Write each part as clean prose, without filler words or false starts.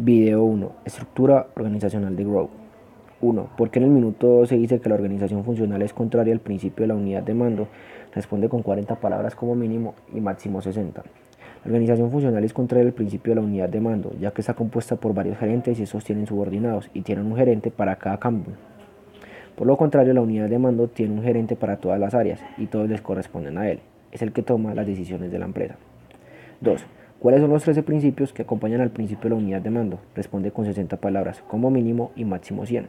Video 1. Estructura organizacional de Grow. 1. ¿Por qué en el minuto 2 se dice que la organización funcional es contraria al principio de la unidad de mando? Responde con 40 palabras como mínimo y máximo 60. La organización funcional es contraria al principio de la unidad de mando, ya que está compuesta por varios gerentes y estos tienen subordinados y tienen un gerente para cada campo. Por lo contrario, la unidad de mando tiene un gerente para todas las áreas y todos les corresponden a él. Es el que toma las decisiones de la empresa. 2. ¿Cuáles son los 13 principios que acompañan al principio de la unidad de mando? Responde con 60 palabras, como mínimo y máximo 100.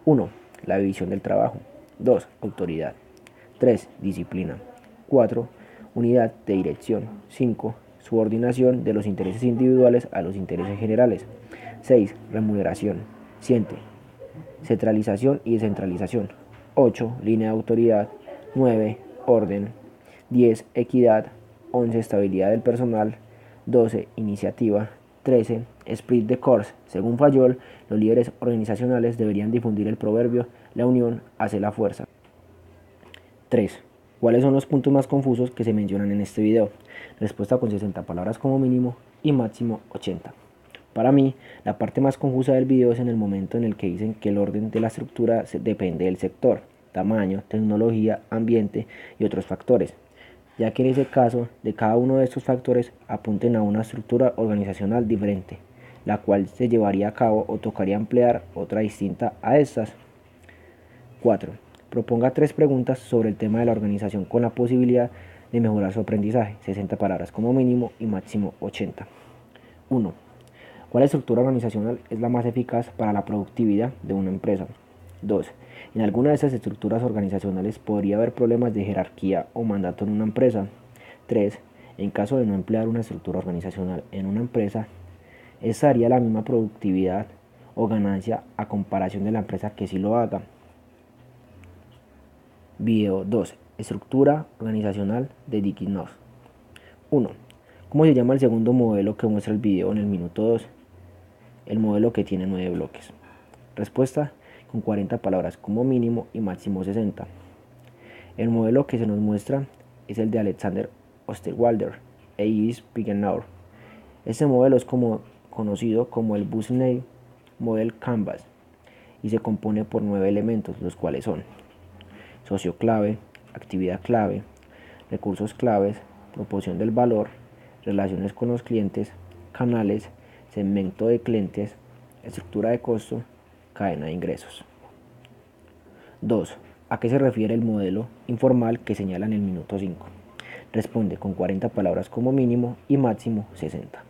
1. La división del trabajo. 2. Autoridad. 3. Disciplina. 4. Unidad de dirección. 5. Subordinación de los intereses individuales a los intereses generales. 6. Remuneración. 7. Centralización y descentralización. 8. Línea de autoridad. 9. Orden. 10. Equidad. 11. Estabilidad del personal. 12. Iniciativa. 13. Esprit de corps. Según Fayol, los líderes organizacionales deberían difundir el proverbio "la unión hace la fuerza". 3. ¿Cuáles son los puntos más confusos que se mencionan en este video? Respuesta con 60 palabras como mínimo y máximo 80. Para mí, la parte más confusa del video es en el momento en el que dicen que el orden de la estructura depende del sector, tamaño, tecnología, ambiente y otros factores, ya que en ese caso de cada uno de estos factores apunten a una estructura organizacional diferente, la cual se llevaría a cabo o tocaría emplear otra distinta a estas. 4. Proponga 3 preguntas sobre el tema de la organización con la posibilidad de mejorar su aprendizaje, 60 palabras como mínimo y máximo 80. 1. ¿Cuál estructura organizacional es la más eficaz para la productividad de una empresa? 2. En alguna de estas estructuras organizacionales podría haber problemas de jerarquía o mandato en una empresa. 3. En caso de no emplear una estructura organizacional en una empresa, ¿esa haría la misma productividad o ganancia a comparación de la empresa que sí lo haga? Video 2. Estructura organizacional de Dickinson. 1. ¿Cómo se llama el segundo modelo que muestra el video en el minuto 2? El modelo que tiene 9 bloques. Respuesta con 40 palabras como mínimo y máximo 60. El modelo que se nos muestra es el de Alexander Osterwalder e Yves Pigenauer. Este modelo es conocido como el Bushnell Model Canvas y se compone por 9 elementos, los cuales son socio clave, actividad clave, recursos claves, proporción del valor, relaciones con los clientes, canales, segmento de clientes, estructura de costo, cadena de ingresos. 2. ¿A qué se refiere el modelo informal que señala en el minuto 5? Responde con 40 palabras como mínimo y máximo 60.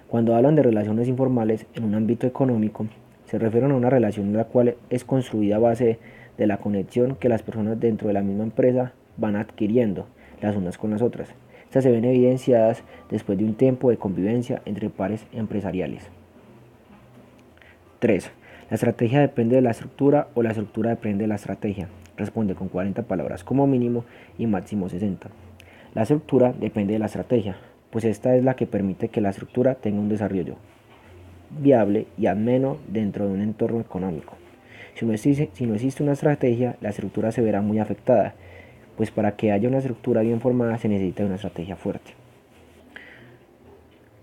Cuando hablan de relaciones informales en un ámbito económico, se refieren a una relación en la cual es construida a base de la conexión que las personas dentro de la misma empresa van adquiriendo las unas con las otras. Estas se ven evidenciadas después de un tiempo de convivencia entre pares empresariales. 3. ¿La estrategia depende de la estructura o la estructura depende de la estrategia? Responde con 40 palabras como mínimo y máximo 60. La estructura depende de la estrategia, pues esta es la que permite que la estructura tenga un desarrollo viable y ameno dentro de un entorno económico. Si no existe una estrategia, la estructura se verá muy afectada, pues para que haya una estructura bien formada se necesita una estrategia fuerte.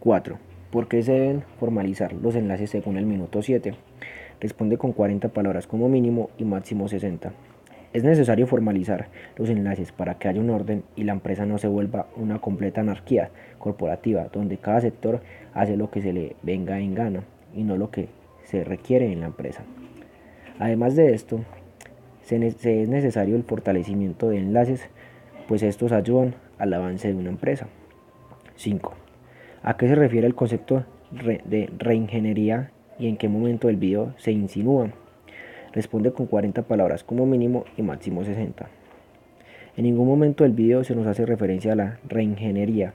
4. ¿Por qué se deben formalizar los enlaces según el minuto 7? Responde con 40 palabras como mínimo y máximo 60. Es necesario formalizar los enlaces para que haya un orden y la empresa no se vuelva una completa anarquía corporativa, donde cada sector hace lo que se le venga en gana y no lo que se requiere en la empresa. Además de esto, es necesario el fortalecimiento de enlaces, pues estos ayudan al avance de una empresa. 5. ¿A qué se refiere el concepto de reingeniería y en qué momento del video se insinúa? Responde con 40 palabras como mínimo y máximo 60. En ningún momento del video se nos hace referencia a la reingeniería,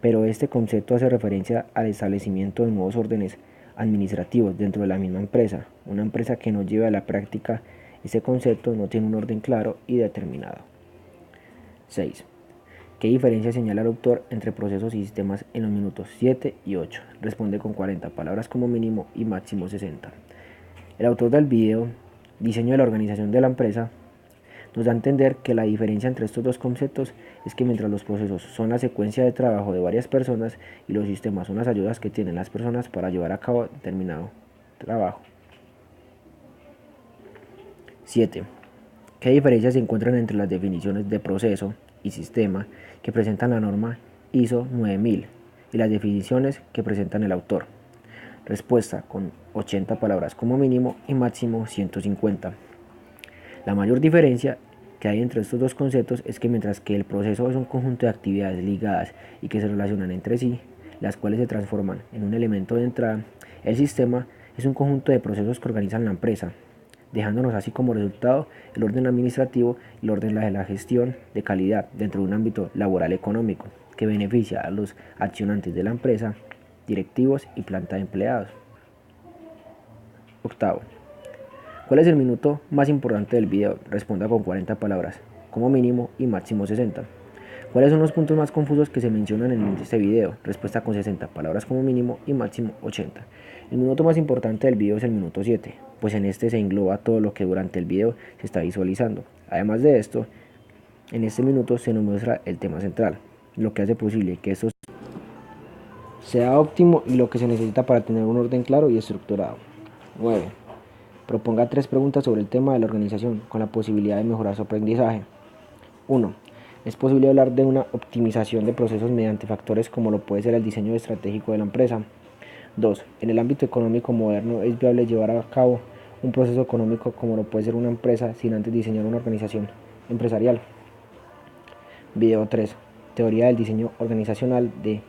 pero este concepto hace referencia al establecimiento de nuevos órdenes administrativos dentro de la misma empresa. Una empresa que no lleve a la práctica ese concepto no tiene un orden claro y determinado. 6. ¿Qué diferencia señala el autor entre procesos y sistemas en los minutos 7 y 8? Responde con 40 palabras como mínimo y máximo 60. El autor del video, diseño de la organización de la empresa, Nos da a entender que la diferencia entre estos dos conceptos es que mientras los procesos son la secuencia de trabajo de varias personas y los sistemas son las ayudas que tienen las personas para llevar a cabo determinado trabajo. 7. ¿Qué diferencias se encuentran entre las definiciones de proceso y sistema que presentan la norma ISO 9000 y las definiciones que presentan el autor? Respuesta: con 80 palabras como mínimo y máximo 150. La mayor diferencia que hay entre estos dos conceptos es que mientras que el proceso es un conjunto de actividades ligadas y que se relacionan entre sí, las cuales se transforman en un elemento de entrada, el sistema es un conjunto de procesos que organizan la empresa, dejándonos así como resultado el orden administrativo y el orden de la gestión de calidad dentro de un ámbito laboral económico que beneficia a los accionantes de la empresa, directivos y planta de empleados. Octavo. ¿Cuál es el minuto más importante del video? Responda con 40 palabras, como mínimo y máximo 60. ¿Cuáles son los puntos más confusos que se mencionan en este video? Respuesta con 60 palabras como mínimo y máximo 80. El minuto más importante del video es el minuto 7, pues en este se engloba todo lo que durante el video se está visualizando. Además de esto, en este minuto se nos muestra el tema central, lo que hace posible que esto sea óptimo y lo que se necesita para tener un orden claro y estructurado. 9. Proponga 3 preguntas sobre el tema de la organización con la posibilidad de mejorar su aprendizaje. 1. ¿Es posible hablar de una optimización de procesos mediante factores como lo puede ser el diseño estratégico de la empresa? 2. En el ámbito económico moderno, ¿es viable llevar a cabo un proceso económico como lo puede ser una empresa sin antes diseñar una organización empresarial? Video 3. Teoría del diseño organizacional de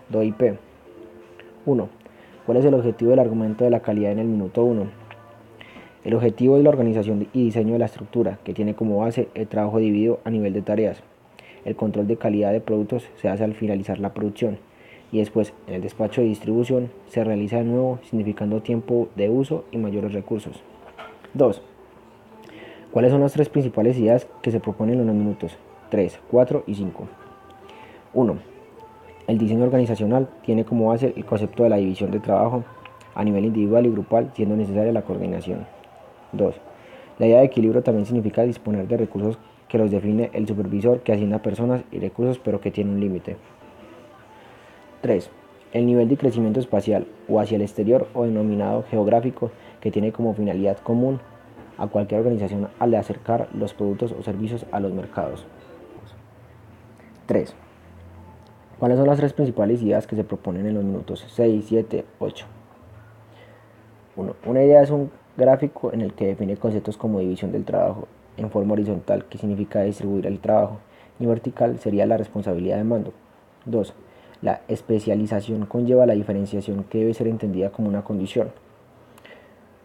DOIP. 1. ¿Cuál es el objetivo del argumento de la calidad en el minuto 1? El objetivo es la organización y diseño de la estructura, que tiene como base el trabajo dividido a nivel de tareas. El control de calidad de productos se hace al finalizar la producción y después en el despacho de distribución se realiza de nuevo, significando tiempo de uso y mayores recursos. 2. ¿Cuáles son las 3 principales ideas que se proponen en los minutos 3, 4 y 5? 1. El diseño organizacional tiene como base el concepto de la división de trabajo a nivel individual y grupal, siendo necesaria la coordinación. 2. La idea de equilibrio también significa disponer de recursos que los define el supervisor, que asigna personas y recursos pero que tiene un límite. 3. El nivel de crecimiento espacial o hacia el exterior o denominado geográfico, que tiene como finalidad común a cualquier organización al acercar los productos o servicios a los mercados. 3. ¿Cuáles son las 3 principales ideas que se proponen en los minutos 6, 7, 8? 1. Una idea es un gráfico en el que define conceptos como división del trabajo en forma horizontal, que significa distribuir el trabajo, y vertical sería la responsabilidad de mando. 2. La especialización conlleva la diferenciación, que debe ser entendida como una condición.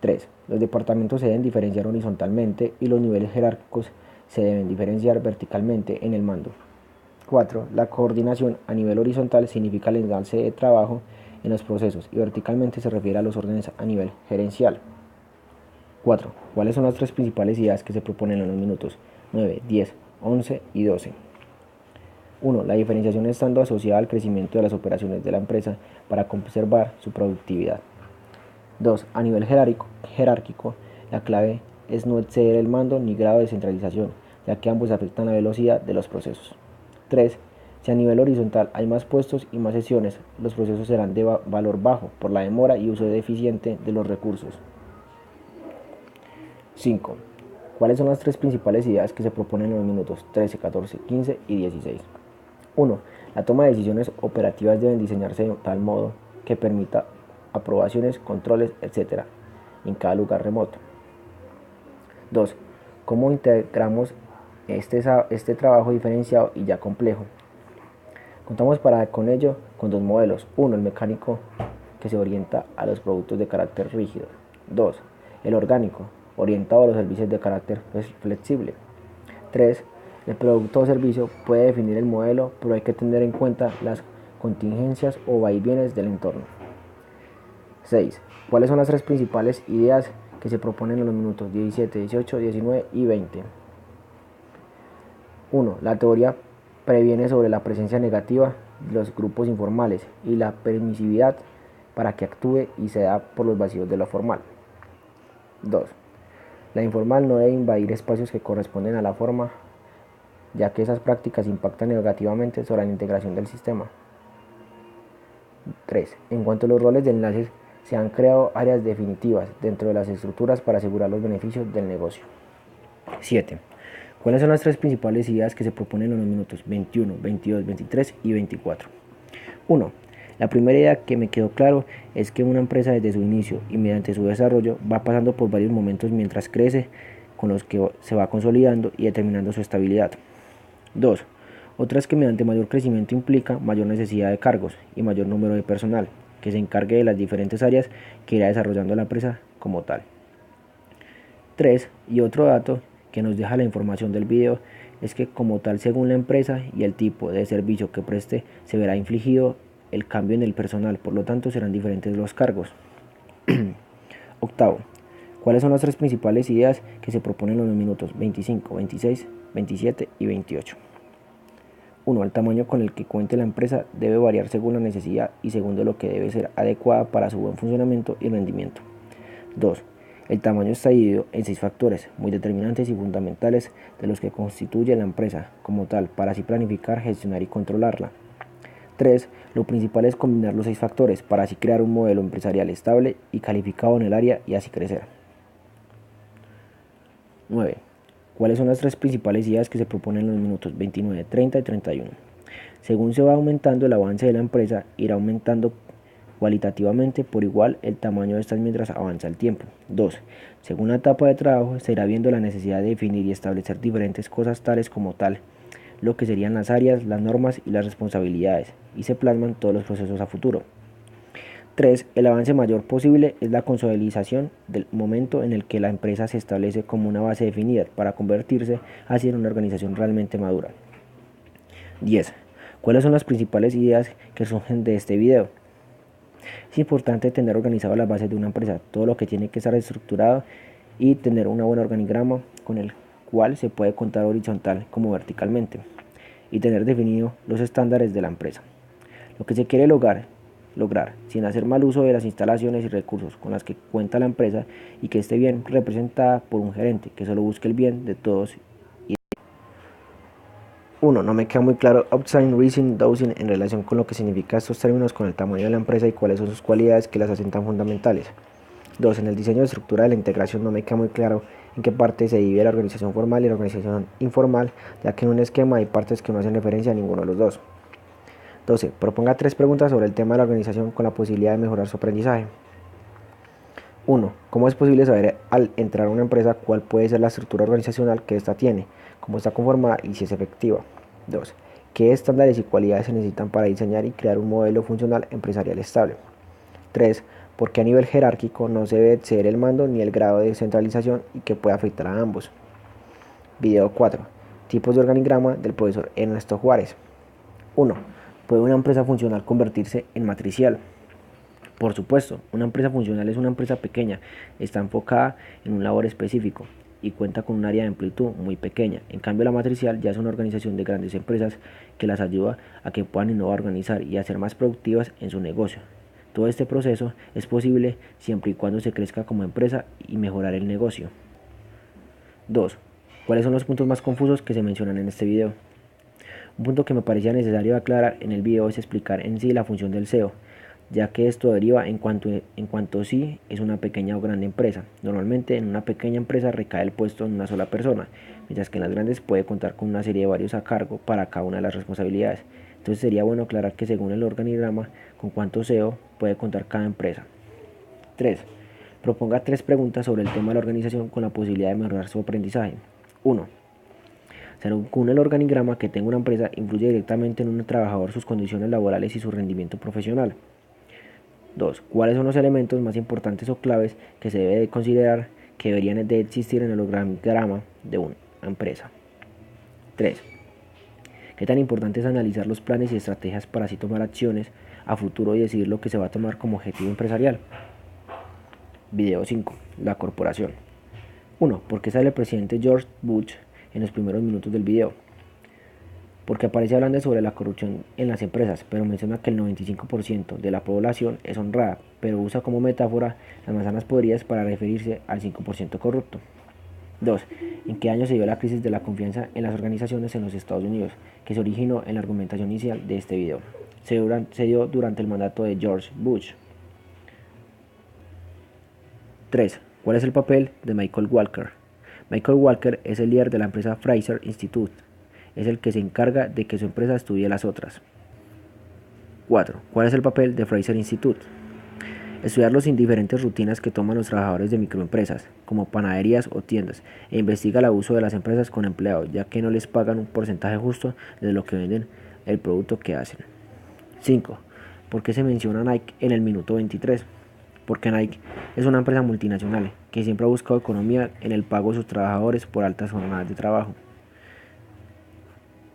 3. Los departamentos se deben diferenciar horizontalmente y los niveles jerárquicos se deben diferenciar verticalmente en el mando. 4. La coordinación a nivel horizontal significa el enlace de trabajo en los procesos y verticalmente se refiere a los órdenes a nivel gerencial. 4. ¿Cuáles son las 3 principales ideas que se proponen en los minutos 9, 10, 11 y 12? 1. La diferenciación estando asociada al crecimiento de las operaciones de la empresa para conservar su productividad. 2. A nivel jerárquico, la clave es no exceder el mando ni grado de centralización, ya que ambos afectan la velocidad de los procesos. 3. Si a nivel horizontal hay más puestos y más sesiones, los procesos serán de valor bajo por la demora y uso deficiente de los recursos. 5. ¿Cuáles son las 3 principales ideas que se proponen en los minutos 13, 14, 15 y 16? 1. La toma de decisiones operativas deben diseñarse de tal modo que permita aprobaciones, controles, etc. en cada lugar remoto. 2. ¿Cómo integramos este trabajo diferenciado y ya complejo? Contamos con ello con 2 modelos. 1. El mecánico, que se orienta a los productos de carácter rígido. 2. El orgánico, orientado a los servicios de carácter flexible. 3. El producto o servicio puede definir el modelo, pero hay que tener en cuenta las contingencias o vaivienes del entorno. 6. ¿Cuáles son las 3 principales ideas que se proponen en los minutos 17, 18, 19 y 20? 1. La teoría previene sobre la presencia negativa de los grupos informales y la permisividad para que actúe y se da por los vacíos de lo formal. 2. La informal no debe invadir espacios que corresponden a la forma, ya que esas prácticas impactan negativamente sobre la integración del sistema. 3. En cuanto a los roles de enlaces, se han creado áreas definitivas dentro de las estructuras para asegurar los beneficios del negocio. 7. ¿Cuáles son las tres principales ideas que se proponen en los minutos 21, 22, 23 y 24? 1. La primera idea que me quedó claro es que una empresa desde su inicio y mediante su desarrollo va pasando por varios momentos mientras crece, con los que se va consolidando y determinando su estabilidad. 2. Otra es que mediante mayor crecimiento implica mayor necesidad de cargos y mayor número de personal que se encargue de las diferentes áreas que irá desarrollando la empresa como tal. 3. Y otro dato que nos deja la información del video es que como tal, según la empresa y el tipo de servicio que preste, se verá infligido el cambio en el personal, por lo tanto serán diferentes los cargos. Octavo, ¿cuáles son las tres principales ideas que se proponen en los minutos 25, 26, 27 y 28? 1. El tamaño con el que cuente la empresa debe variar según la necesidad y según lo que debe ser adecuada para su buen funcionamiento y rendimiento. 2. El tamaño está dividido en 6 factores muy determinantes y fundamentales de los que constituye la empresa como tal para así planificar, gestionar y controlarla. 3. Lo principal es combinar los 6 factores para así crear un modelo empresarial estable y calificado en el área y así crecer. 9. ¿Cuáles son las tres principales ideas que se proponen en los minutos 29, 30 y 31? Según se va aumentando el avance de la empresa, irá aumentando cualitativamente por igual el tamaño de estas mientras avanza el tiempo. 2. Según la etapa de trabajo, se irá viendo la necesidad de definir y establecer diferentes cosas tales como tal, lo que serían las áreas, las normas y las responsabilidades, y se plasman todos los procesos a futuro. 3. El avance mayor posible es la consolidación del momento en el que la empresa se establece como una base definida para convertirse así en una organización realmente madura. 10. ¿Cuáles son las principales ideas que surgen de este video? Es importante tener organizado las bases de una empresa, todo lo que tiene que estar estructurado y tener un buen organigrama con el cual se puede contar horizontal como verticalmente y tener definidos los estándares de la empresa. Lo que se quiere lograr sin hacer mal uso de las instalaciones y recursos con las que cuenta la empresa y que esté bien representada por un gerente que solo busque el bien de todos. 1. No me queda muy claro upside, rising, downside en relación con lo que significa estos términos con el tamaño de la empresa y cuáles son sus cualidades que las hacen tan fundamentales. 2. En el diseño de estructura de la integración no me queda muy claro en qué parte se divide la organización formal y la organización informal, ya que en un esquema hay partes que no hacen referencia a ninguno de los dos. 12. Proponga 3 preguntas sobre el tema de la organización con la posibilidad de mejorar su aprendizaje. 1. ¿Cómo es posible saber al entrar a una empresa cuál puede ser la estructura organizacional que ésta tiene, cómo está conformada y si es efectiva? 2. ¿Qué estándares y cualidades se necesitan para diseñar y crear un modelo funcional empresarial estable? 3. ¿Por qué a nivel jerárquico no se debe exceder el mando ni el grado de centralización y que puede afectar a ambos? Video 4. Tipos de organigrama del profesor Ernesto Juárez. 1. ¿Puede una empresa funcional convertirse en matricial? Por supuesto, una empresa funcional es una empresa pequeña, está enfocada en un labor específico y cuenta con un área de amplitud muy pequeña. En cambio, la matricial ya es una organización de grandes empresas que las ayuda a que puedan innovar, organizar y hacer más productivas en su negocio. Todo este proceso es posible siempre y cuando se crezca como empresa y mejorar el negocio. 2. ¿Cuáles son los puntos más confusos que se mencionan en este video? Un punto que me parecía necesario aclarar en el video es explicar en sí la función del CEO, ya que esto deriva en cuanto sí es una pequeña o grande empresa. Normalmente en una pequeña empresa recae el puesto en una sola persona, mientras que en las grandes puede contar con una serie de varios a cargo para cada una de las responsabilidades. Entonces sería bueno aclarar que según el organigrama, con cuánto CEO puede contar cada empresa. 3. Proponga 3 preguntas sobre el tema de la organización con la posibilidad de mejorar su aprendizaje. 1. Según el organigrama que tenga una empresa, influye directamente en un trabajador sus condiciones laborales y su rendimiento profesional. 2. ¿Cuáles son los elementos más importantes o claves que se debe de considerar que deberían de existir en el organigrama de una empresa? 3. ¿Qué tan importante es analizar los planes y estrategias para así tomar acciones a futuro y decidir lo que se va a tomar como objetivo empresarial? Video 5. La corporación. 1. ¿Por qué sale el presidente George Bush en los primeros minutos del video? Porque aparece hablando sobre la corrupción en las empresas, pero menciona que el 95% de la población es honrada, pero usa como metáfora las manzanas podridas para referirse al 5% corrupto. 2. ¿En qué año se dio la crisis de la confianza en las organizaciones en los Estados Unidos, que se originó en la argumentación inicial de este video? Se dio durante el mandato de George Bush. 3. ¿Cuál es el papel de Michael Walker? Michael Walker es el líder de la empresa Fraser Institute. Es el que se encarga de que su empresa estudie las otras. 4. ¿Cuál es el papel de Fraser Institute? Estudiar las indiferentes rutinas que toman los trabajadores de microempresas, como panaderías o tiendas, e investiga el abuso de las empresas con empleados, ya que no les pagan un porcentaje justo de lo que venden el producto que hacen. 5. ¿Por qué se menciona Nike en el minuto 23? Porque Nike es una empresa multinacional que siempre ha buscado economía en el pago de sus trabajadores por altas jornadas de trabajo.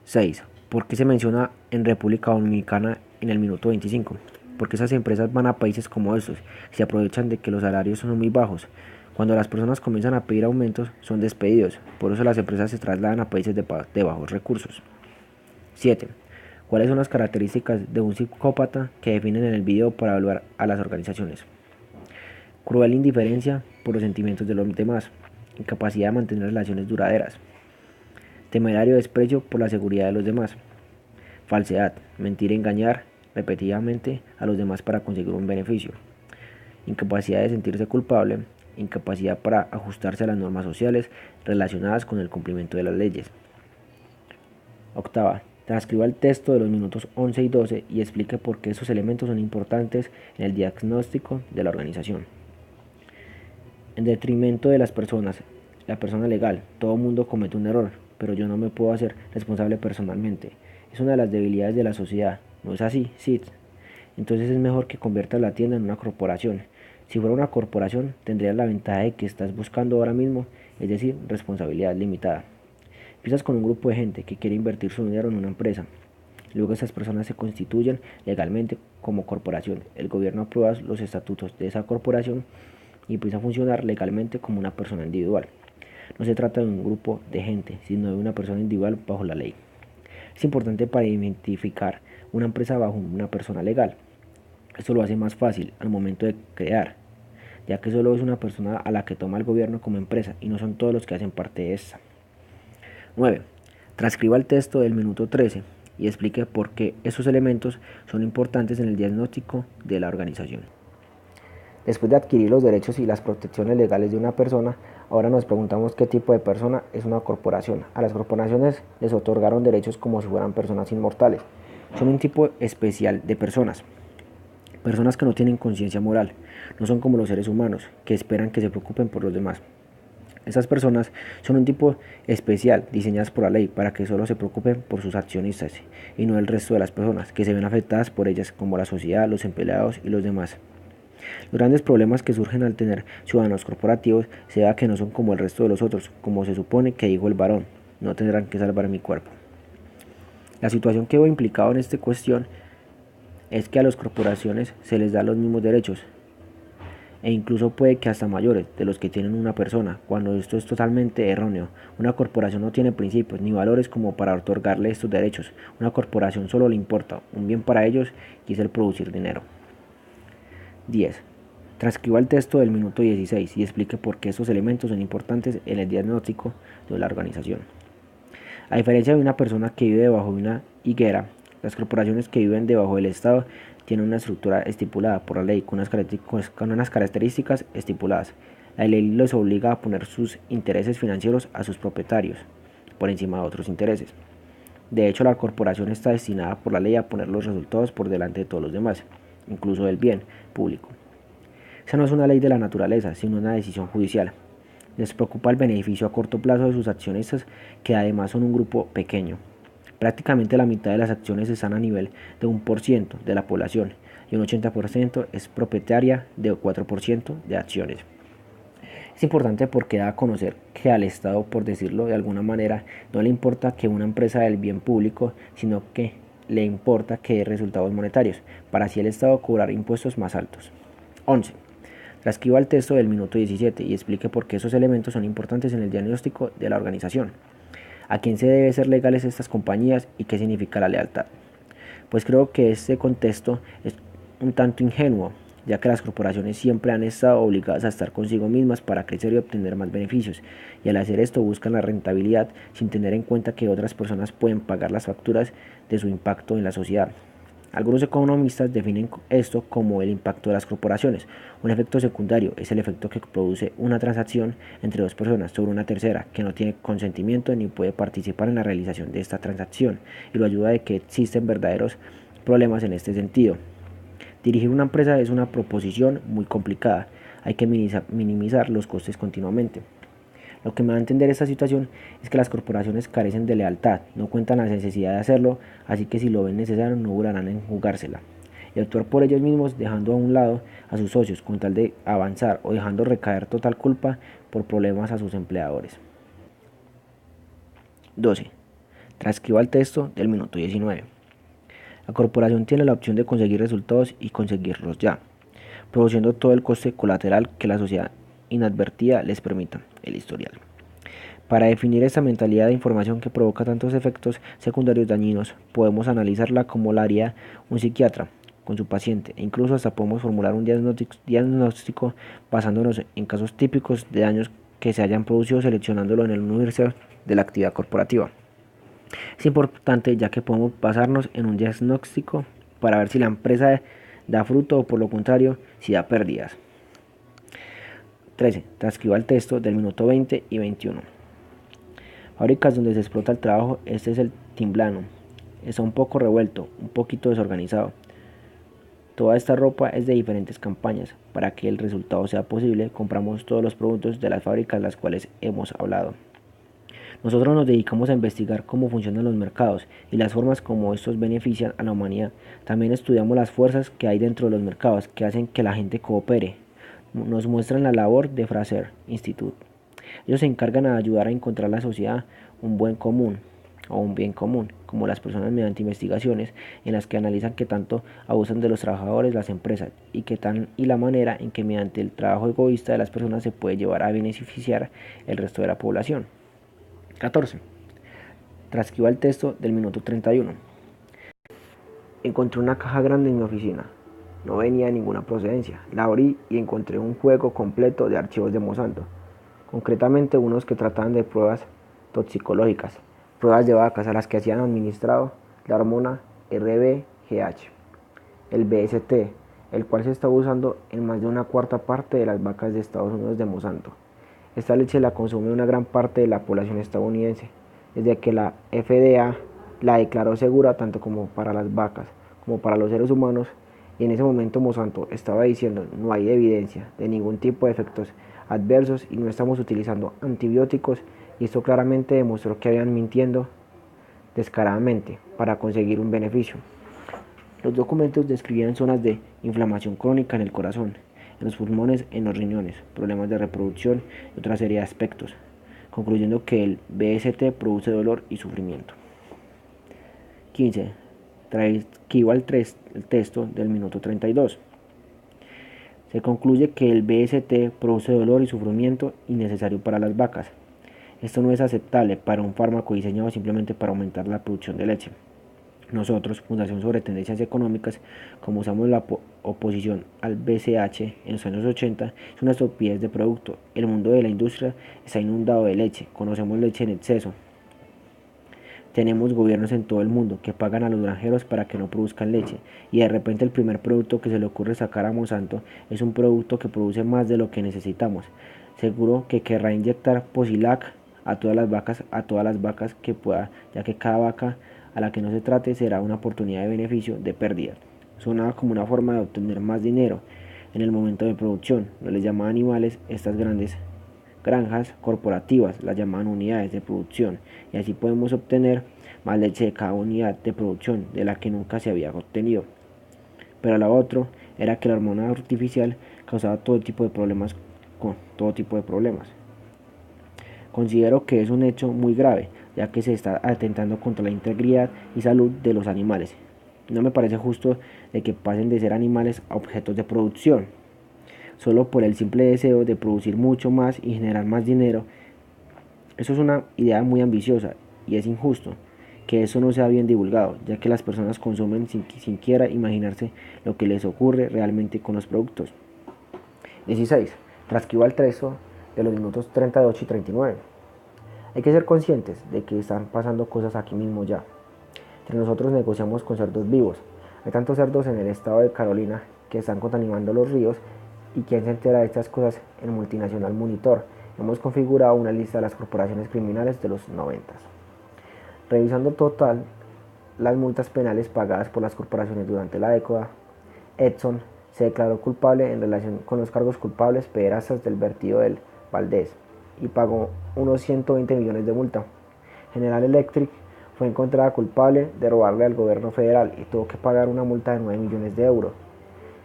6. ¿Por qué se menciona en República Dominicana en el minuto 25? Porque esas empresas van a países como estos y se aprovechan de que los salarios son muy bajos. Cuando las personas comienzan a pedir aumentos, son despedidos. Por eso las empresas se trasladan a países de bajos recursos. 7. ¿Cuáles son las características de un psicópata que definen en el video para evaluar a las organizaciones? Cruel indiferencia por los sentimientos de los demás, incapacidad de mantener relaciones duraderas, temerario desprecio por la seguridad de los demás, falsedad, mentir, engañar repetidamente a los demás para conseguir un beneficio, incapacidad de sentirse culpable, incapacidad para ajustarse a las normas sociales relacionadas con el cumplimiento de las leyes. 8. Transcriba el texto de los minutos 11 y 12 y explique por qué esos elementos son importantes en el diagnóstico de la organización. En detrimento de las personas, la persona legal, todo mundo comete un error, pero yo no me puedo hacer responsable personalmente. Es una de las debilidades de la sociedad. ¿No es así, Sid? Entonces es mejor que conviertas la tienda en una corporación. Si fuera una corporación, tendrías la ventaja de que estás buscando ahora mismo, es decir, responsabilidad limitada. Empiezas con un grupo de gente que quiere invertir su dinero en una empresa. Luego esas personas se constituyen legalmente como corporación. El gobierno aprueba los estatutos de esa corporación y empieza a funcionar legalmente como una persona individual. No se trata de un grupo de gente, sino de una persona individual bajo la ley. Es importante para identificar una empresa bajo una persona legal. Esto lo hace más fácil al momento de crear, ya que solo es una persona a la que toma el gobierno como empresa y no son todos los que hacen parte de esta. 9. Transcriba el texto del minuto 13 y explique por qué esos elementos son importantes en el diagnóstico de la organización. Después de adquirir los derechos y las protecciones legales de una persona, ahora nos preguntamos qué tipo de persona es una corporación. A las corporaciones les otorgaron derechos como si fueran personas inmortales. Son un tipo especial de personas. Personas que no tienen conciencia moral. No son como los seres humanos, que esperan que se preocupen por los demás. Esas personas son un tipo especial, diseñadas por la ley para que solo se preocupen por sus accionistas y no el resto de las personas que se ven afectadas por ellas, como la sociedad, los empleados y los demás. Los grandes problemas que surgen al tener ciudadanos corporativos se da que no son como el resto de los otros, como se supone que dijo el varón, no tendrán que salvar mi cuerpo. La situación que veo implicado en esta cuestión es que a las corporaciones se les da los mismos derechos, e incluso puede que hasta mayores de los que tienen una persona, cuando esto es totalmente erróneo. Una corporación no tiene principios ni valores como para otorgarle estos derechos. Una corporación solo le importa un bien para ellos y es el producir dinero. 10. Transcriba el texto del minuto 16 y explique por qué estos elementos son importantes en el diagnóstico de la organización. A diferencia de una persona que vive debajo de una higuera, las corporaciones que viven debajo del Estado tienen una estructura estipulada por la ley con unas características estipuladas. La ley les obliga a poner sus intereses financieros a sus propietarios por encima de otros intereses. De hecho, la corporación está destinada por la ley a poner los resultados por delante de todos los demás, incluso del bien público. Esa no es una ley de la naturaleza, sino una decisión judicial. Les preocupa el beneficio a corto plazo de sus accionistas, que además son un grupo pequeño. Prácticamente la mitad de las acciones están a nivel de 1% de la población y un 80% es propietaria de 4% de acciones. Es importante porque da a conocer que al Estado, por decirlo de alguna manera, no le importa que una empresa del bien público, sino que le importa que dé resultados monetarios, para así el Estado cobrar impuestos más altos. 11. Transcriba el texto del minuto 17 y explique por qué esos elementos son importantes en el diagnóstico de la organización. ¿A quién se debe ser legales estas compañías y qué significa la lealtad? Pues creo que este contexto es un tanto ingenuo. ya que las corporaciones siempre han estado obligadas a estar consigo mismas para crecer y obtener más beneficios, y al hacer esto buscan la rentabilidad sin tener en cuenta que otras personas pueden pagar las facturas de su impacto en la sociedad. Algunos economistas definen esto como el impacto de las corporaciones. Un efecto secundario es el efecto que produce una transacción entre dos personas sobre una tercera que no tiene consentimiento ni puede participar en la realización de esta transacción, y lo ayuda de que existen verdaderos problemas en este sentido. Dirigir una empresa es una proposición muy complicada. Hay que minimizar los costes continuamente. Lo que me va a entender esta situación es que las corporaciones carecen de lealtad, no cuentan la necesidad de hacerlo, así que si lo ven necesario no durarán en jugársela y actuar por ellos mismos, dejando a un lado a sus socios con tal de avanzar o dejando recaer total culpa por problemas a sus empleadores. 12. Transcriba el texto del minuto 19. La corporación tiene la opción de conseguir resultados y conseguirlos ya, produciendo todo el coste colateral que la sociedad inadvertida les permita, el historial. Para definir esta mentalidad de información que provoca tantos efectos secundarios dañinos, podemos analizarla como la haría un psiquiatra con su paciente, e incluso hasta podemos formular un diagnóstico basándonos en casos típicos de daños que se hayan producido, seleccionándolo en el universo de la actividad corporativa. Es importante ya que podemos basarnos en un diagnóstico para ver si la empresa da fruto o por lo contrario, si da pérdidas. 13. Transcriba el texto del minuto 20 y 21. Fábricas donde se explota el trabajo, este es el timblano. Está un poco revuelto, un poquito desorganizado. Toda esta ropa es de diferentes campañas. Para que el resultado sea posible, compramos todos los productos de las fábricas las cuales hemos hablado. Nosotros nos dedicamos a investigar cómo funcionan los mercados y las formas como estos benefician a la humanidad. También estudiamos las fuerzas que hay dentro de los mercados que hacen que la gente coopere. Nos muestran la labor de Fraser Institute. Ellos se encargan de ayudar a encontrar en la sociedad un buen común o un bien común, como las personas mediante investigaciones en las que analizan qué tanto abusan de los trabajadores las empresas y la manera en que mediante el trabajo egoísta de las personas se puede llevar a beneficiar el resto de la población. 14. Transcriba el texto del minuto 31. Encontré una caja grande en mi oficina. No venía de ninguna procedencia. La abrí y encontré un juego completo de archivos de Monsanto. Concretamente unos que trataban de pruebas toxicológicas, pruebas de vacas a las que hacían administrado la hormona RBGH, el BST, el cual se está usando en más de una cuarta parte de las vacas de Estados Unidos de Monsanto. Esta leche la consume una gran parte de la población estadounidense, desde que la FDA la declaró segura tanto como para las vacas como para los seres humanos, y en ese momento Monsanto estaba diciendo no hay evidencia de ningún tipo de efectos adversos y no estamos utilizando antibióticos, y esto claramente demostró que habían mintiendo descaradamente para conseguir un beneficio. Los documentos describían zonas de inflamación crónica en el corazón, en los pulmones, en los riñones, problemas de reproducción y otra serie de aspectos, concluyendo que el BST produce dolor y sufrimiento. 15. Transcriba el texto del minuto 32. Se concluye que el BST produce dolor y sufrimiento innecesario para las vacas. Esto no es aceptable para un fármaco diseñado simplemente para aumentar la producción de leche. Nosotros, Fundación sobre Tendencias Económicas, como usamos la oposición al BCH en los años 80, es una estupidez de producto. El mundo de la industria está inundado de leche, conocemos leche en exceso. Tenemos gobiernos en todo el mundo que pagan a los granjeros para que no produzcan leche, y de repente el primer producto que se le ocurre sacar a Monsanto es un producto que produce más de lo que necesitamos. Seguro que querrá inyectar Posilac a todas las vacas que pueda, ya que cada vaca a la que no se trate será una oportunidad de beneficio de pérdida. Sonaba como una forma de obtener más dinero en el momento de producción. No les llamaban animales estas grandes granjas corporativas, las llamaban unidades de producción, y así podemos obtener más leche de cada unidad de producción de la que nunca se había obtenido. Pero lo otro era que la hormona artificial causaba todo tipo de problemas con todo tipo de problemas. Considero que es un hecho muy grave, ya que se está atentando contra la integridad y salud de los animales. No me parece justo de que pasen de ser animales a objetos de producción, solo por el simple deseo de producir mucho más y generar más dinero. Eso es una idea muy ambiciosa y es injusto que eso no sea bien divulgado, ya que las personas consumen sin siquiera imaginarse lo que les ocurre realmente con los productos. 16. Transcriba el texto de los minutos 38 y 39. Hay que ser conscientes de que están pasando cosas aquí mismo ya. Entre nosotros negociamos con cerdos vivos. Hay tantos cerdos en el estado de Carolina que están contaminando los ríos, y ¿quién se entera de estas cosas? El multinacional Monitor. Hemos configurado una lista de las corporaciones criminales de los 90. Revisando total las multas penales pagadas por las corporaciones durante la década, Exxon se declaró culpable en relación con los cargos culpables pederastas del vertido del Valdez y pagó unos 120 millones de multa. General Electric fue encontrada culpable de robarle al gobierno federal y tuvo que pagar una multa de 9 millones de euros.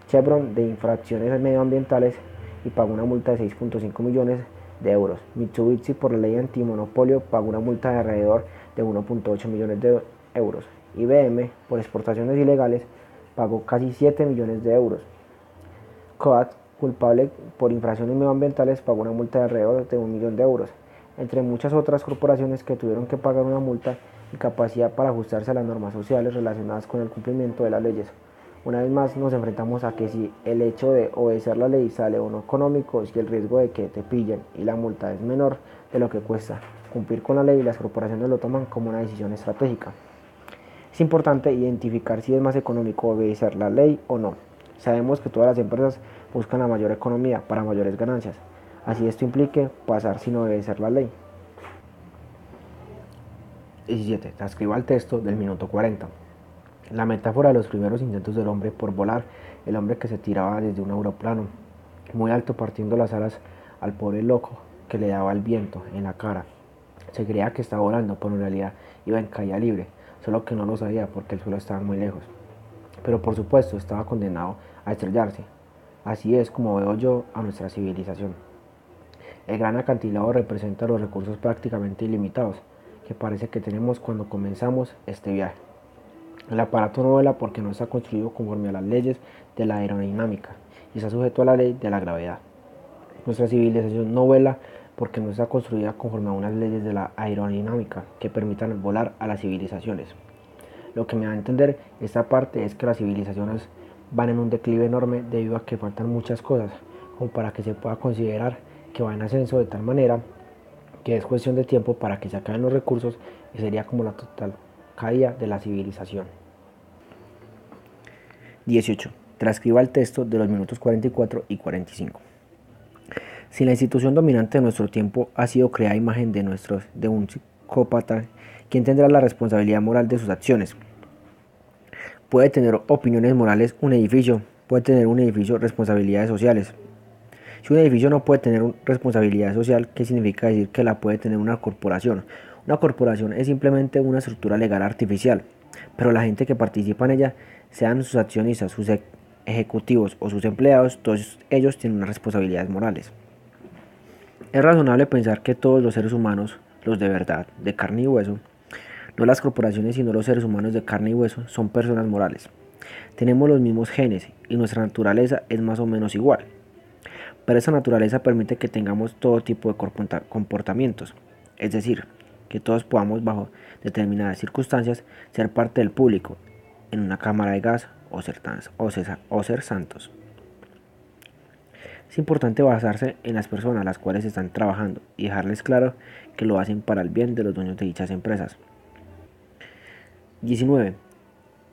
Chevron de infracciones medioambientales y pagó una multa de 6.5 millones de euros. Mitsubishi, por la ley antimonopolio, pagó una multa de alrededor de 1.8 millones de euros. IBM, por exportaciones ilegales, pagó casi 7 millones de euros. Kodak, culpable por infracciones medioambientales, pagó una multa de alrededor de 1 millón de euros, entre muchas otras corporaciones que tuvieron que pagar una multa y capacidad para ajustarse a las normas sociales relacionadas con el cumplimiento de las leyes. Una vez más nos enfrentamos a que si el hecho de obedecer la ley sale o no económico, si el riesgo de que te pillen y la multa es menor de lo que cuesta cumplir con la ley, las corporaciones lo toman como una decisión estratégica. Es importante identificar si es más económico obedecer la ley o no. Sabemos que todas las empresas buscan la mayor economía para mayores ganancias, así esto implique pasar sin obedecer la ley. 17. Transcriba el texto del minuto 40. La metáfora de los primeros intentos del hombre por volar, el hombre que se tiraba desde un aeroplano muy alto partiendo las alas al pobre loco que le daba el viento en la cara. Se creía que estaba volando, pero en realidad iba en caída libre, solo que no lo sabía porque el suelo estaba muy lejos. Pero por supuesto estaba condenado a estrellarse. Así es como veo yo a nuestra civilización. El gran acantilado representa los recursos prácticamente ilimitados que parece que tenemos cuando comenzamos este viaje. El aparato no vuela porque no está construido conforme a las leyes de la aerodinámica y está sujeto a la ley de la gravedad. Nuestra civilización no vuela porque no está construida conforme a unas leyes de la aerodinámica que permitan volar a las civilizaciones. Lo que me da a entender esta parte es que las civilizaciones van en un declive enorme debido a que faltan muchas cosas, como para que se pueda considerar que va en ascenso, de tal manera que es cuestión de tiempo para que se acaben los recursos y sería como la total caída de la civilización. 18. Transcriba el texto de los minutos 44 y 45. Si la institución dominante de nuestro tiempo ha sido creada a imagen de un psicópata, ¿quién tendrá la responsabilidad moral de sus acciones? Puede tener opiniones morales un edificio, puede tener un edificio responsabilidades sociales. Si un edificio no puede tener responsabilidad social, ¿qué significa decir que la puede tener una corporación? Una corporación es simplemente una estructura legal artificial, pero la gente que participa en ella, sean sus accionistas, sus ejecutivos o sus empleados, todos ellos tienen unas responsabilidades morales. Es razonable pensar que todos los seres humanos, los de verdad, de carne y hueso, no las corporaciones sino los seres humanos de carne y hueso, son personas morales. Tenemos los mismos genes y nuestra naturaleza es más o menos igual. Pero esa naturaleza permite que tengamos todo tipo de comportamientos, es decir, que todos podamos bajo determinadas circunstancias ser parte del público en una cámara de gas o ser santos. Es importante basarse en las personas las cuales están trabajando y dejarles claro que lo hacen para el bien de los dueños de dichas empresas. 19.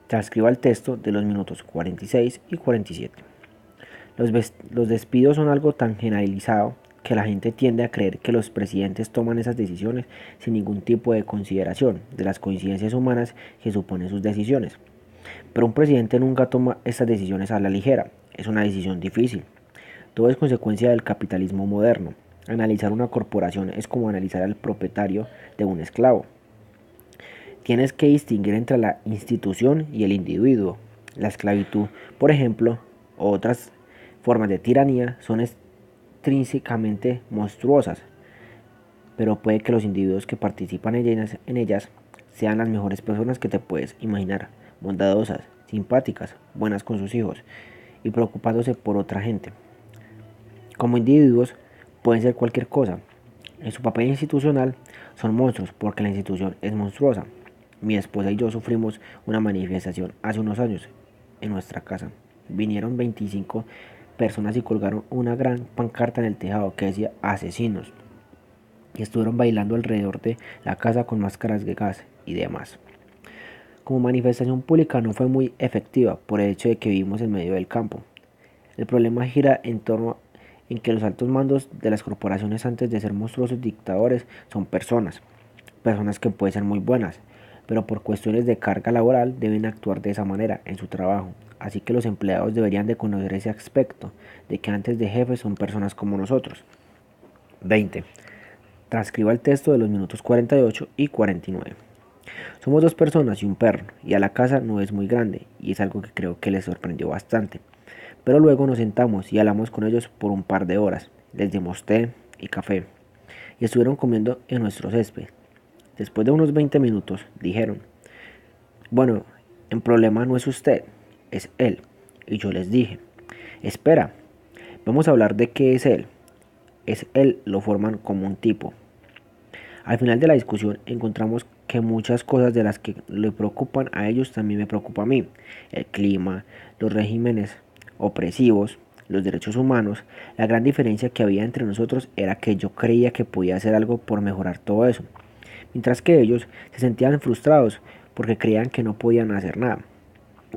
Transcriba el texto de los minutos 46 y 47. Los despidos son algo tan generalizado que la gente tiende a creer que los presidentes toman esas decisiones sin ningún tipo de consideración de las coincidencias humanas que suponen sus decisiones. Pero un presidente nunca toma estas decisiones a la ligera, es una decisión difícil. Todo es consecuencia del capitalismo moderno. Analizar una corporación es como analizar al propietario de un esclavo. Tienes que distinguir entre la institución y el individuo. La esclavitud, por ejemplo, o otras formas de tiranía son extrínsecamente monstruosas, pero puede que los individuos que participan en ellas sean las mejores personas que te puedes imaginar, bondadosas, simpáticas, buenas con sus hijos y preocupándose por otra gente. Como individuos pueden ser cualquier cosa. En su papel institucional son monstruos porque la institución es monstruosa. Mi esposa y yo sufrimos una manifestación hace unos años en nuestra casa. Vinieron 25 personas y colgaron una gran pancarta en el tejado que decía asesinos y estuvieron bailando alrededor de la casa con máscaras de gas y demás. Como manifestación pública no fue muy efectiva por el hecho de que vivimos en medio del campo. El problema gira en torno en que los altos mandos de las corporaciones antes de ser monstruosos dictadores son personas que pueden ser muy buenas, pero por cuestiones de carga laboral deben actuar de esa manera en su trabajo. Así que los empleados deberían de conocer ese aspecto, de que antes de jefes son personas como nosotros. 20. Transcriba el texto de los minutos 48 y 49. Somos dos personas y un perro, y a la casa no es muy grande, y es algo que creo que les sorprendió bastante. Pero luego nos sentamos y hablamos con ellos por un par de horas. Les dimos té y café, y estuvieron comiendo en nuestro césped. Después de unos 20 minutos, dijeron, bueno, el problema no es usted, es él. Y yo les dije, espera, vamos a hablar de qué es él. Es él, lo forman como un tipo. Al final de la discusión encontramos que muchas cosas de las que le preocupan a ellos también me preocupa a mí. El clima, los regímenes opresivos, los derechos humanos. La gran diferencia que había entre nosotros era que yo creía que podía hacer algo por mejorar todo eso, mientras que ellos se sentían frustrados porque creían que no podían hacer nada.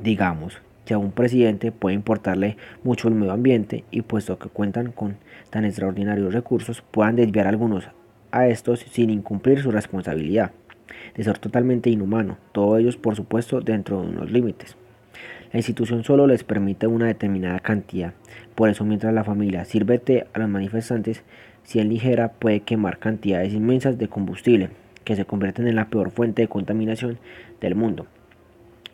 Digamos que a un presidente puede importarle mucho el medio ambiente y puesto que cuentan con tan extraordinarios recursos, puedan desviar algunos a estos sin incumplir su responsabilidad, de ser totalmente inhumano, todos ellos por supuesto dentro de unos límites. La institución solo les permite una determinada cantidad, por eso mientras la familia sirve té a los manifestantes, si es ligera puede quemar cantidades inmensas de combustible, que se convierten en la peor fuente de contaminación del mundo.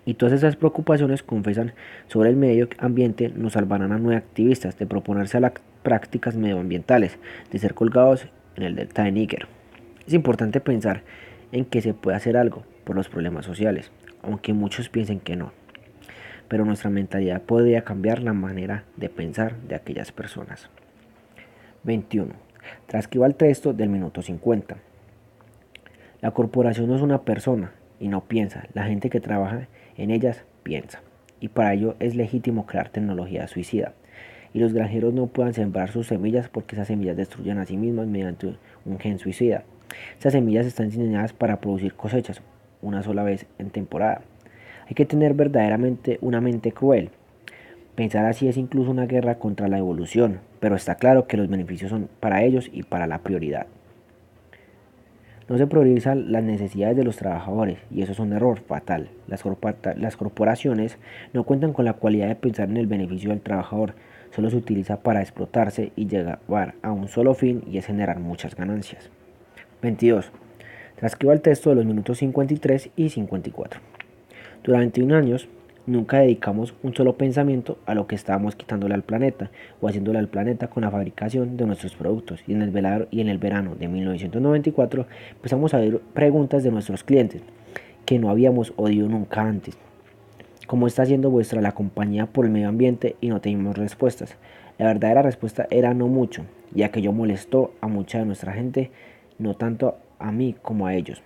Y todas esas preocupaciones confesan sobre el medio ambiente nos salvarán a 9 activistas de proponerse a las prácticas medioambientales, de ser colgados en el delta de Níger. Es importante pensar en que se puede hacer algo por los problemas sociales, aunque muchos piensen que no. Pero nuestra mentalidad podría cambiar la manera de pensar de aquellas personas. 21. Transcriba el texto del minuto 50. La corporación no es una persona y no piensa, la gente que trabaja en ellas piensa. Y para ello es legítimo crear tecnología suicida. Y los granjeros no puedan sembrar sus semillas porque esas semillas destruyen a sí mismas mediante un gen suicida. Esas semillas están diseñadas para producir cosechas una sola vez en temporada. Hay que tener verdaderamente una mente cruel. Pensar así es incluso una guerra contra la evolución, pero está claro que los beneficios son para ellos y para la prioridad. No se priorizan las necesidades de los trabajadores y eso es un error fatal. Las corporaciones no cuentan con la cualidad de pensar en el beneficio del trabajador, solo se utiliza para explotarse y llegar a un solo fin y es generar muchas ganancias. 22. Transcriba el texto de los minutos 53 y 54. Durante 21 años nunca dedicamos un solo pensamiento a lo que estábamos quitándole al planeta o haciéndole al planeta con la fabricación de nuestros productos. Y en el verano de 1994 empezamos a ver preguntas de nuestros clientes que no habíamos oído nunca antes. ¿Cómo está haciendo vuestra la compañía por el medio ambiente? Y no teníamos respuestas. La verdadera respuesta era no mucho, ya que yo molestó a mucha de nuestra gente, no tanto a mí como a ellos.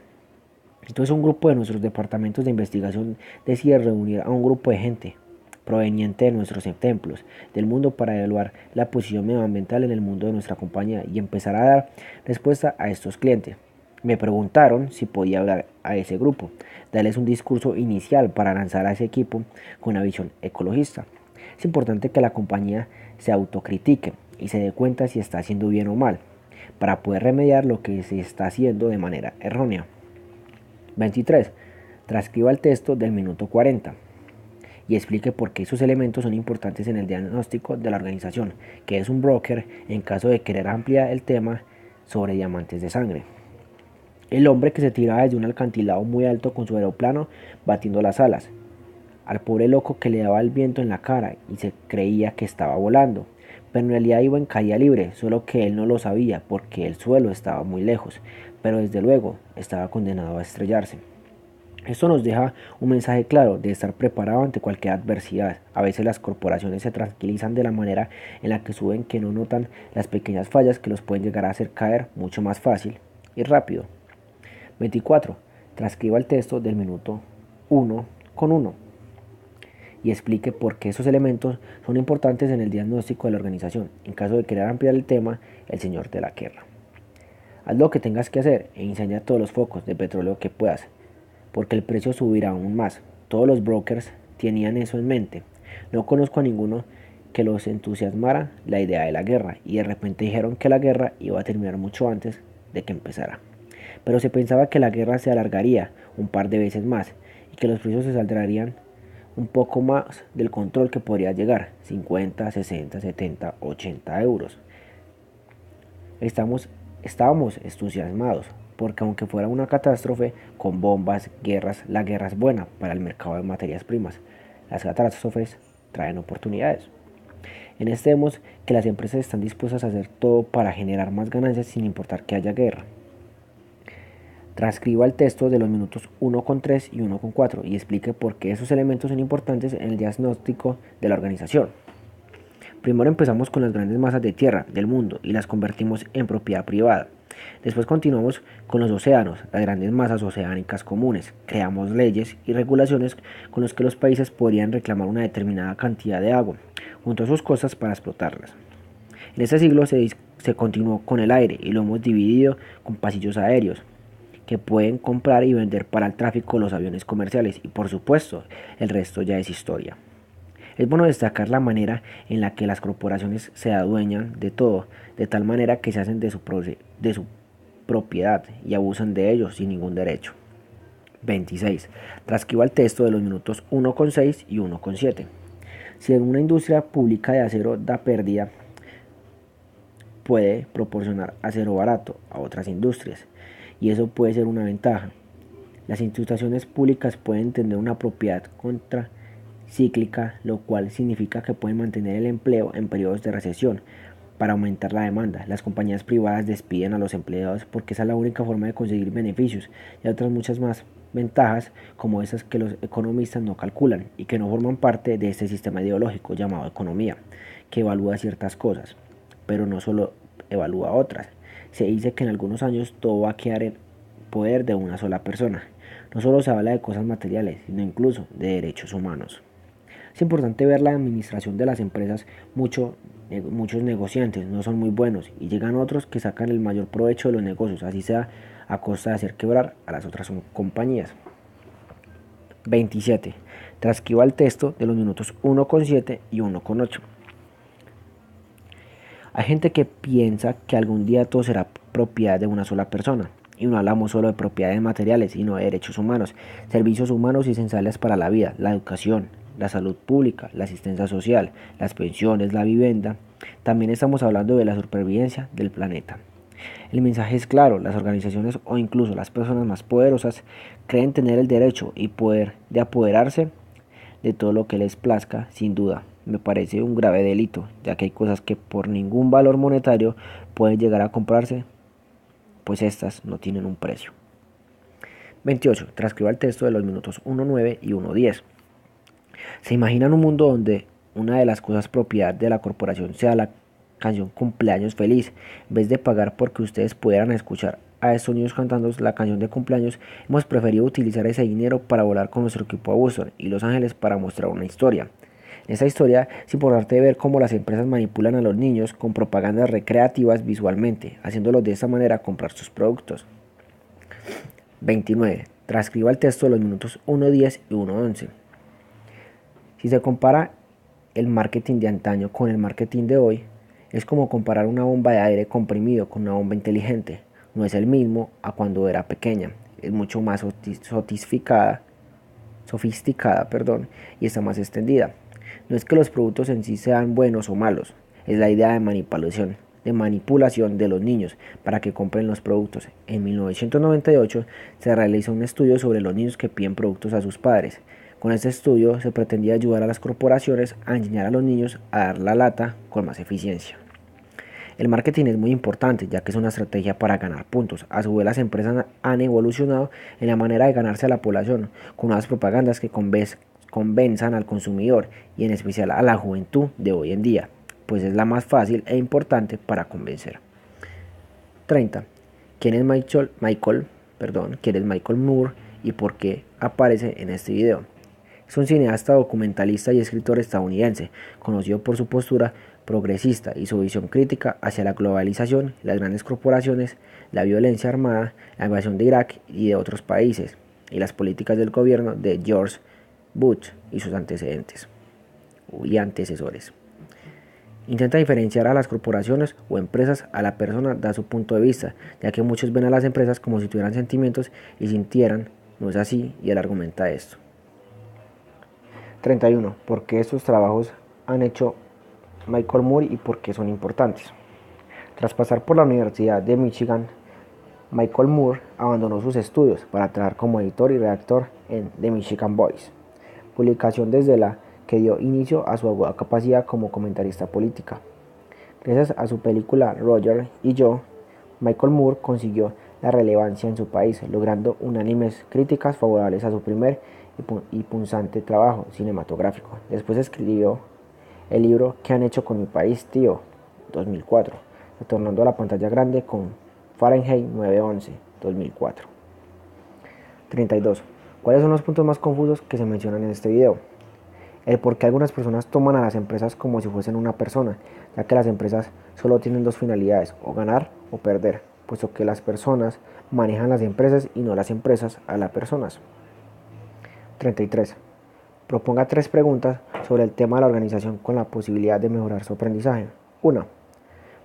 Entonces un grupo de nuestros departamentos de investigación decide reunir a un grupo de gente proveniente de nuestros templos del mundo para evaluar la posición medioambiental en el mundo de nuestra compañía y empezar a dar respuesta a estos clientes. Me preguntaron si podía hablar a ese grupo, darles un discurso inicial para lanzar a ese equipo con una visión ecologista. Es importante que la compañía se autocritique y se dé cuenta si está haciendo bien o mal, para poder remediar lo que se está haciendo de manera errónea. 23. Transcriba el texto del minuto 40 y explique por qué esos elementos son importantes en el diagnóstico de la organización, que es un broker en caso de querer ampliar el tema sobre diamantes de sangre. El hombre que se tiraba desde un acantilado muy alto con su aeroplano batiendo las alas. Al pobre loco que le daba el viento en la cara y se creía que estaba volando, pero en realidad iba en caída libre, solo que él no lo sabía porque el suelo estaba muy lejos, pero desde luego estaba condenado a estrellarse. Esto nos deja un mensaje claro de estar preparado ante cualquier adversidad. A veces las corporaciones se tranquilizan de la manera en la que suben que no notan las pequeñas fallas que los pueden llegar a hacer caer mucho más fácil y rápido. 24. Transcriba el texto del minuto 1 y explique por qué esos elementos son importantes en el diagnóstico de la organización. En caso de querer ampliar el tema, el señor de la guerra. Haz lo que tengas que hacer e incendia todos los focos de petróleo que puedas, porque el precio subirá aún más. Todos los brokers tenían eso en mente. No conozco a ninguno que los entusiasmara la idea de la guerra, y de repente dijeron que la guerra iba a terminar mucho antes de que empezara. Pero se pensaba que la guerra se alargaría un par de veces más y que los precios se saldrían un poco más del control que podría llegar, 50, 60, 70, 80 euros. Estábamos entusiasmados, porque aunque fuera una catástrofe, con bombas, guerras, la guerra es buena para el mercado de materias primas. Las catástrofes traen oportunidades. En este vemos que las empresas están dispuestas a hacer todo para generar más ganancias sin importar que haya guerra. Transcriba el texto de los minutos 1,3 y 1,4 y explique por qué esos elementos son importantes en el diagnóstico de la organización. Primero empezamos con las grandes masas de tierra del mundo y las convertimos en propiedad privada. Después continuamos con los océanos, las grandes masas oceánicas comunes. Creamos leyes y regulaciones con las que los países podrían reclamar una determinada cantidad de agua, junto a sus costas para explotarlas. En este siglo se continuó con el aire y lo hemos dividido con pasillos aéreos, que pueden comprar y vender para el tráfico los aviones comerciales, y por supuesto, el resto ya es historia. Es bueno destacar la manera en la que las corporaciones se adueñan de todo, de tal manera que se hacen de su propiedad y abusan de ellos sin ningún derecho. 26. Transcriba el texto de los minutos 1,6 y 1,7. Si una industria pública de acero da pérdida, puede proporcionar acero barato a otras industrias, y eso puede ser una ventaja. Las instituciones públicas pueden tener una propiedad contracíclica, lo cual significa que pueden mantener el empleo en periodos de recesión para aumentar la demanda. Las compañías privadas despiden a los empleados porque esa es la única forma de conseguir beneficios, y otras muchas más ventajas como esas que los economistas no calculan y que no forman parte de este sistema ideológico llamado economía, que evalúa ciertas cosas, pero no solo evalúa otras. Se dice que en algunos años todo va a quedar en poder de una sola persona. No solo se habla de cosas materiales, sino incluso de derechos humanos. Es importante ver la administración de las empresas. Muchos negociantes no son muy buenos y llegan otros que sacan el mayor provecho de los negocios, así sea a costa de hacer quebrar a las otras compañías. 27. Transcriba el texto de los minutos 1,7 y 1,8. Hay gente que piensa que algún día todo será propiedad de una sola persona. Y no hablamos solo de propiedades materiales, sino de derechos humanos, servicios humanos esenciales para la vida, la educación, la salud pública, la asistencia social, las pensiones, la vivienda. También estamos hablando de la supervivencia del planeta. El mensaje es claro: las organizaciones o incluso las personas más poderosas creen tener el derecho y poder de apoderarse de todo lo que les plazca. Sin duda, me parece un grave delito, ya que hay cosas que por ningún valor monetario pueden llegar a comprarse, pues estas no tienen un precio. 28. Transcriba el texto de los minutos 1,9 y 1,10. ¿Se imaginan un mundo donde una de las cosas propiedad de la corporación sea la canción Cumpleaños Feliz? En vez de pagar porque ustedes pudieran escuchar a estos niños cantando la canción de cumpleaños, hemos preferido utilizar ese dinero para volar con nuestro equipo a Boston y Los Ángeles para mostrar una historia. En esta historia es importante ver cómo las empresas manipulan a los niños con propagandas recreativas visualmente, haciéndolos de esta manera comprar sus productos. 29. Transcriba el texto de los minutos 1,10 y 1,11. Si se compara el marketing de antaño con el marketing de hoy, es como comparar una bomba de aire comprimido con una bomba inteligente. No es el mismo a cuando era pequeña, es mucho más sofisticada, y está más extendida. No es que los productos en sí sean buenos o malos, es la idea de manipulación de los niños para que compren los productos. En 1998 se realizó un estudio sobre los niños que piden productos a sus padres. Con este estudio se pretendía ayudar a las corporaciones a enseñar a los niños a dar la lata con más eficiencia. El marketing es muy importante, ya que es una estrategia para ganar puntos. A su vez, las empresas han evolucionado en la manera de ganarse a la población, con nuevas propagandas que convenzan al consumidor y en especial a la juventud de hoy en día, pues es la más fácil e importante para convencer. 30. ¿Quién es Michael Moore y por qué aparece en este video. Es un cineasta, documentalista y escritor estadounidense, conocido por su postura progresista y su visión crítica hacia la globalización, las grandes corporaciones, la violencia armada, la invasión de Irak y de otros países, y las políticas del gobierno de George Bush y sus antecedentes y antecesores. Intenta diferenciar a las corporaciones o empresas a la persona da su punto de vista, ya que muchos ven a las empresas como si tuvieran sentimientos y sintieran. No es así, y él argumenta esto. 31. ¿Por qué estos trabajos han hecho Michael Moore y por qué son importantes? Tras pasar por la Universidad de Michigan, Michael Moore abandonó sus estudios para trabajar como editor y redactor en The Michigan Voice, publicación desde la que dio inicio a su aguda capacidad como comentarista política. Gracias a su película Roger y yo, Michael Moore consiguió la relevancia en su país, logrando unánimes críticas favorables a su primer y punzante trabajo cinematográfico. Después escribió el libro ¿Qué han hecho con mi país, tío? 2004, retornando a la pantalla grande con Fahrenheit 9/11, 2004. 32. ¿Cuáles son los puntos más confusos que se mencionan en este video? El por qué algunas personas toman a las empresas como si fuesen una persona, ya que las empresas solo tienen dos finalidades, o ganar o perder, puesto que las personas manejan las empresas y no las empresas a las personas. 33. Proponga 3 preguntas sobre el tema de la organización con la posibilidad de mejorar su aprendizaje. 1.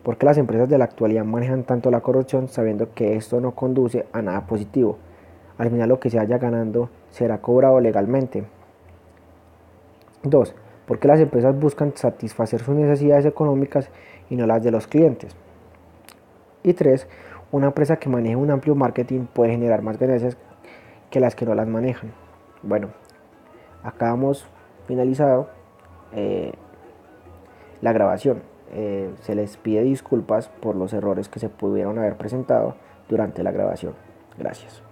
¿Por qué las empresas de la actualidad manejan tanto la corrupción sabiendo que esto no conduce a nada positivo? Al final lo que se haya ganando será cobrado legalmente. 2. ¿Por qué las empresas buscan satisfacer sus necesidades económicas y no las de los clientes? Y 3. Una empresa que maneje un amplio marketing puede generar más ganancias que las que no las manejan. Bueno, acá hemos finalizado la grabación. Se les pide disculpas por los errores que se pudieron haber presentado durante la grabación. Gracias.